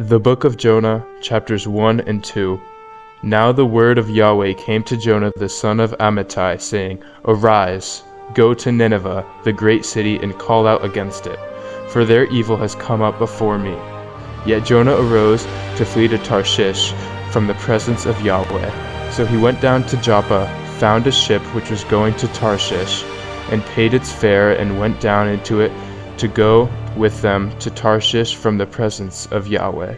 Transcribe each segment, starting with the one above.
The book of Jonah, chapters 1 and 2. Now the word of Yahweh came to Jonah the son of Amittai, saying, Arise, go to Nineveh, the great city, and call out against it, for their evil has come up before me. Yet Jonah arose to flee to Tarshish from the presence of Yahweh. So he went down to Joppa, found a ship which was going to Tarshish, and paid its fare, and went down into it to go with them to Tarshish from the presence of Yahweh.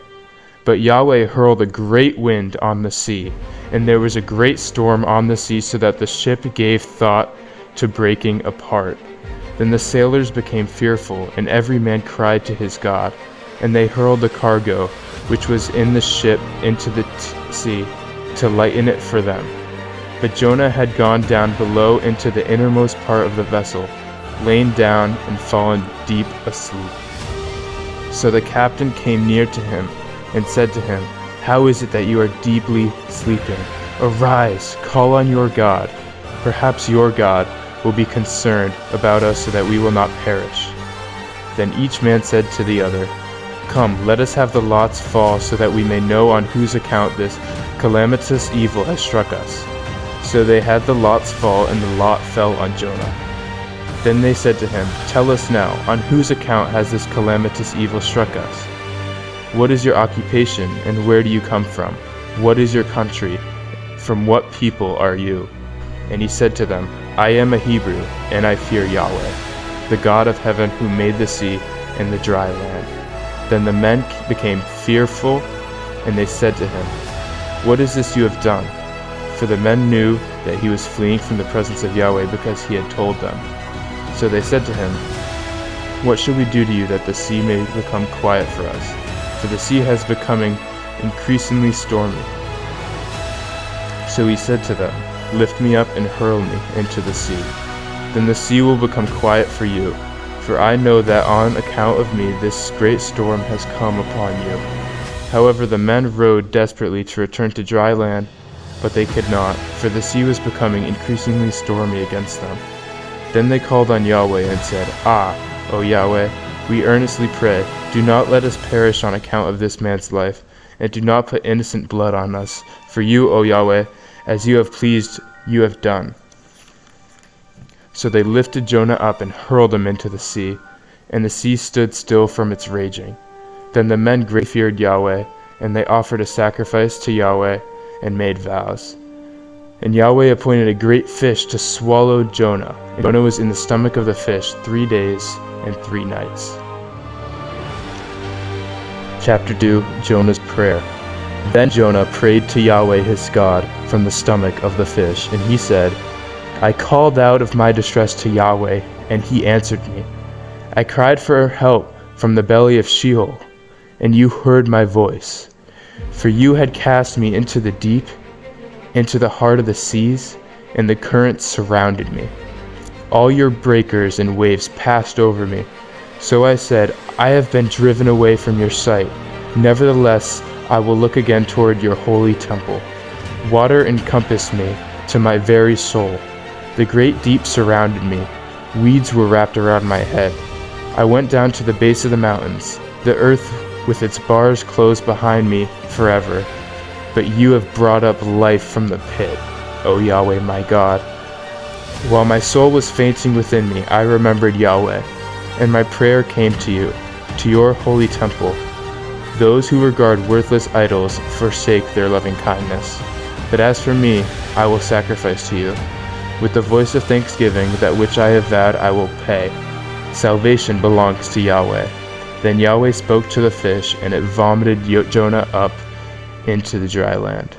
But Yahweh hurled a great wind on the sea, and there was a great storm on the sea, so that the ship gave thought to breaking apart. Then the sailors became fearful, and every man cried to his God. And they hurled the cargo which was in the ship into the sea, to lighten it for them. But Jonah had gone down below into the innermost part of the vessel, lain down and fallen deep asleep. So the captain came near to him and said to him, How is it that you are deeply sleeping? Arise, call on your God. Perhaps your God will be concerned about us so that we will not perish. Then each man said to the other, Come, let us have the lots fall, so that we may know on whose account this calamitous evil has struck us. So they had the lots fall, and the lot fell on Jonah. Then they said to him, Tell us now, on whose account has this calamitous evil struck us? What is your occupation, and where do you come from? What is your country? From what people are you? And he said to them, I am a Hebrew, and I fear Yahweh, the God of heaven, who made the sea and the dry land. Then the men became fearful, and they said to him, What is this you have done? For the men knew that he was fleeing from the presence of Yahweh, because he had told them. So they said to him, What shall we do to you that the sea may become quiet for us? For the sea has becoming increasingly stormy. So he said to them, Lift me up and hurl me into the sea. Then the sea will become quiet for you. For I know that on account of me this great storm has come upon you. However, the men rowed desperately to return to dry land, but they could not, for the sea was becoming increasingly stormy against them. Then they called on Yahweh and said, O Yahweh, we earnestly pray, do not let us perish on account of this man's life, and do not put innocent blood on us. For you, O Yahweh, as you have pleased, you have done. So they lifted Jonah up and hurled him into the sea, and the sea stood still from its raging. Then the men greatly feared Yahweh, and they offered a sacrifice to Yahweh and made vows. And Yahweh appointed a great fish to swallow Jonah. And Jonah was in the stomach of the fish 3 days and 3 nights. Chapter 2, Jonah's Prayer. Then Jonah prayed to Yahweh his God from the stomach of the fish, and he said, I called out of my distress to Yahweh, and he answered me. I cried for help from the belly of Sheol, and you heard my voice. For you had cast me into the deep, into the heart of the seas, and the currents surrounded me. All your breakers and waves passed over me. So I said, I have been driven away from your sight. Nevertheless, I will look again toward your holy temple. Water encompassed me to my very soul. The great deep surrounded me. Weeds were wrapped around my head. I went down to the base of the mountains. The earth with its bars closed behind me forever. But you have brought up life from the pit, O Yahweh my God. While my soul was fainting within me, I remembered Yahweh, and my prayer came to you, to your holy temple. Those who regard worthless idols forsake their loving kindness. But as for me, I will sacrifice to you. With the voice of thanksgiving, that which I have vowed I will pay. Salvation belongs to Yahweh. Then Yahweh spoke to the fish, and it vomited Jonah up into the dry land.